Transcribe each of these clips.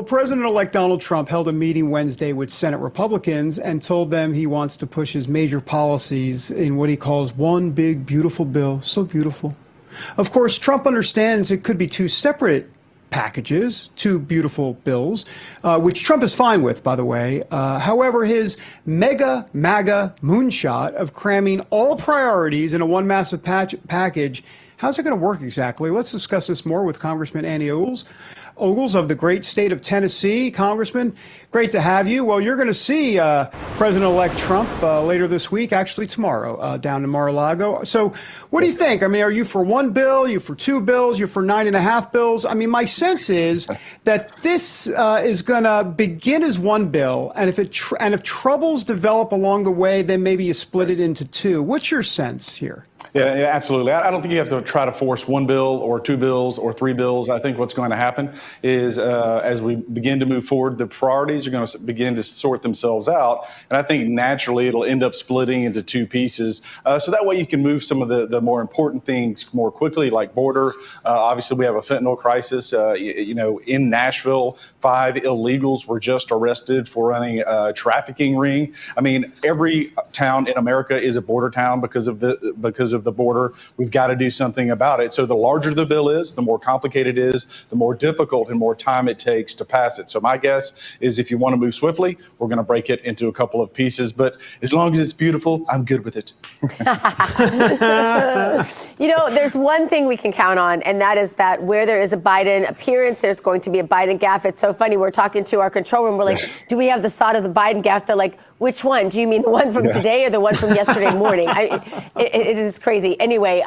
President-elect Donald Trump held a meeting Wednesday with Senate Republicans and told them he wants to push his major policies in what he calls one big, beautiful bill. So beautiful. Of course, Trump understands it could be two separate packages, two beautiful bills, which Trump is fine with, by the way. However, his MAGA moonshot of cramming all priorities in a one massive package, how's it going to work exactly? Let's discuss this more with Congressman Annie Ogles. Ogles of the great state of Tennessee. Congressman, great to have you. Well, you're going to see President-elect Trump later this week, actually tomorrow, down in Mar-a-Lago. So what do you think? I mean, are you for one bill? Are you for two bills? You're for 9.5 bills? I mean, my sense is that this is going to begin as one bill, and if troubles develop along the way, then maybe you split it into two. What's your sense here? Yeah, absolutely. I don't think you have to try to force one bill or two bills or three bills. I think what's going to happen is as we begin to move forward, the priorities are going to begin to sort themselves out. And I think naturally it'll end up splitting into two pieces. So that way you can move some of the more important things more quickly, like border. Obviously, we have a fentanyl crisis. In Nashville, 5 illegals were just arrested for running a trafficking ring. I mean, every town in America is a border town because of the border. We've got to do something about it. So the larger the bill is, the more complicated it is, the more difficult and more time it takes to pass it. So my guess is if you want to move swiftly, we're going to break it into a couple of pieces. But as long as it's beautiful, I'm good with it. There's one thing we can count on, and that is that where there is a Biden appearance, there's going to be a Biden gaffe. It's so funny. We're talking to our control room. We're like, do we have the shot of the Biden gaffe? They're like, which one? Do you mean the one from today or the one from yesterday morning? It is crazy. Anyway,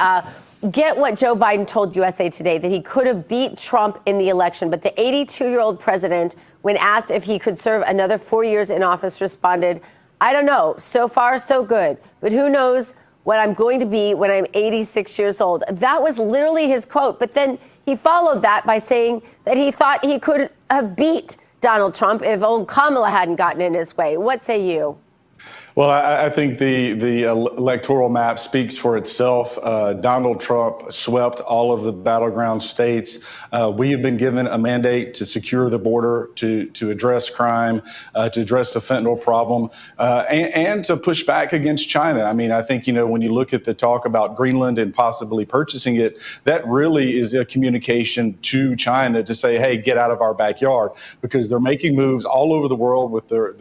get what Joe Biden told USA Today, that he could have beat Trump in the election. But the 82-year-old president, when asked if he could serve another 4 years in office, responded, I don't know. So far, so good. But who knows what I'm going to be when I'm 86 years old. That was literally his quote. But then he followed that by saying that he thought he could have beat Donald Trump if old Kamala hadn't gotten in his way. What say you? Well, I think the electoral map speaks for itself. Donald Trump swept all of the battleground states. We have been given a mandate to secure the border, to address crime, to address the fentanyl problem, and to push back against China. I mean, I think, when you look at the talk about Greenland and possibly purchasing it, that really is a communication to China to say, hey, get out of our backyard, because they're making moves all over the world with their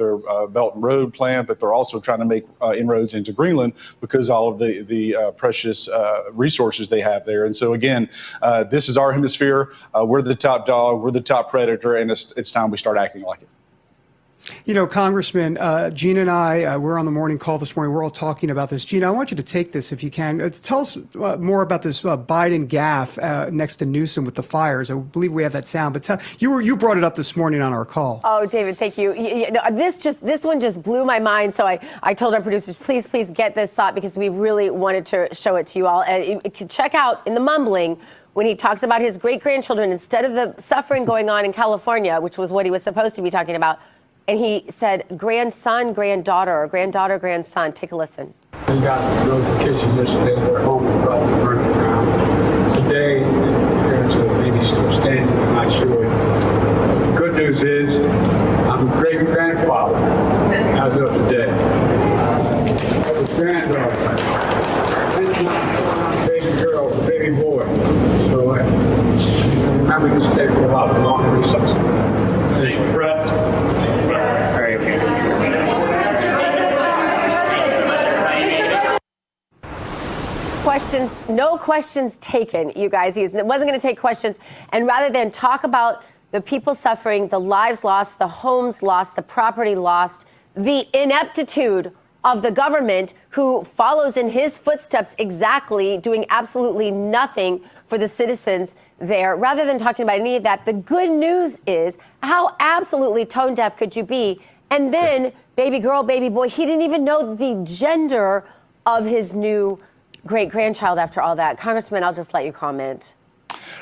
Belt and Road plan, but they're also trying to make inroads into Greenland because all of the precious resources they have there. And so, again, this is our hemisphere. We're the top dog. We're the top predator. And it's time we start acting like it. Congressman, Gina and I, we're on the morning call this morning. We're all talking about this. Gina, I want you to take this if you can. Tell us more about this Biden gaffe next to Newsom with the fires. I believe we have that sound, but you brought it up this morning on our call. Oh, David, thank you. This one just blew my mind. So I told our producers, please get this shot because we really wanted to show it to you all. Check out in the mumbling when he talks about his great-grandchildren instead of the suffering going on in California, which was what he was supposed to be talking about. And he said, grandson, granddaughter, or granddaughter, grandson. Take a listen. They got this notification yesterday their home was probably burning down. Today, the parents are maybe still standing. I'm not sure. But the good news is, I'm a great-grandfather as of today. I have a granddaughter, a baby girl, a baby boy. So remember this day for a lot of long recess. Thank you, Brett. No questions taken, you guys. He wasn't going to take questions. And rather than talk about the people suffering, the lives lost, the homes lost, the property lost, the ineptitude of the government who follows in his footsteps exactly, doing absolutely nothing for the citizens there. Rather than talking about any of that, the good news is how absolutely tone deaf could you be? And then baby girl, baby boy, he didn't even know the gender of his new great-grandchild after all that. Congressman, I'll just let you comment.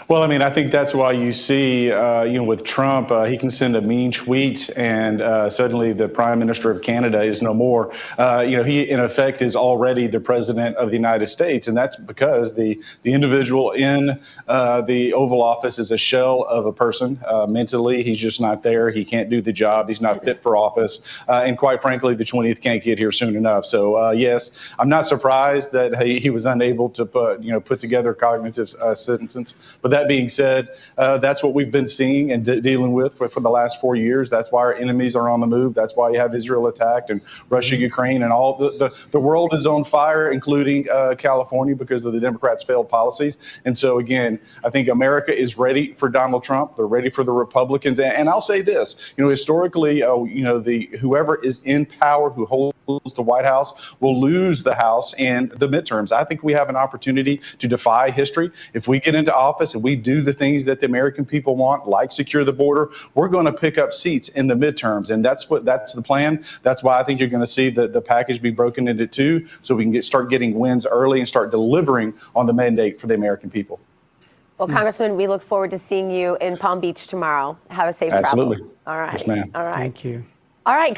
Well, I mean, I think that's why you see, with Trump, he can send a mean tweet and suddenly the Prime Minister of Canada is no more. He, in effect, is already the President of the United States. And that's because the individual in the Oval Office is a shell of a person. Mentally, he's just not there. He can't do the job. He's not fit for office. And quite frankly, the 20th can't get here soon enough. So, yes, I'm not surprised that he was unable to put together cognitive sentences. But that being said, that's what we've been seeing and dealing with for the last 4 years. That's why our enemies are on the move. That's why you have Israel attacked and Russia, Ukraine, and all the world is on fire, including California, because of the Democrats' failed policies. And so, again, I think America is ready for Donald Trump. They're ready for the Republicans. And I'll say this, historically, whoever is in power, who holds the White House, will lose the House and the midterms. I think we have an opportunity to defy history. If we get into office and we do the things that the American people want, like secure the border, we're going to pick up seats in the midterms. And that's the plan. That's why I think you're going to see the package be broken into two, so we can start getting wins early and start delivering on the mandate for the American people. Well, Congressman, we look forward to seeing you in Palm Beach tomorrow. Have a safe Absolutely. travel. All right. Yes, ma'am. All right. Thank you. All right.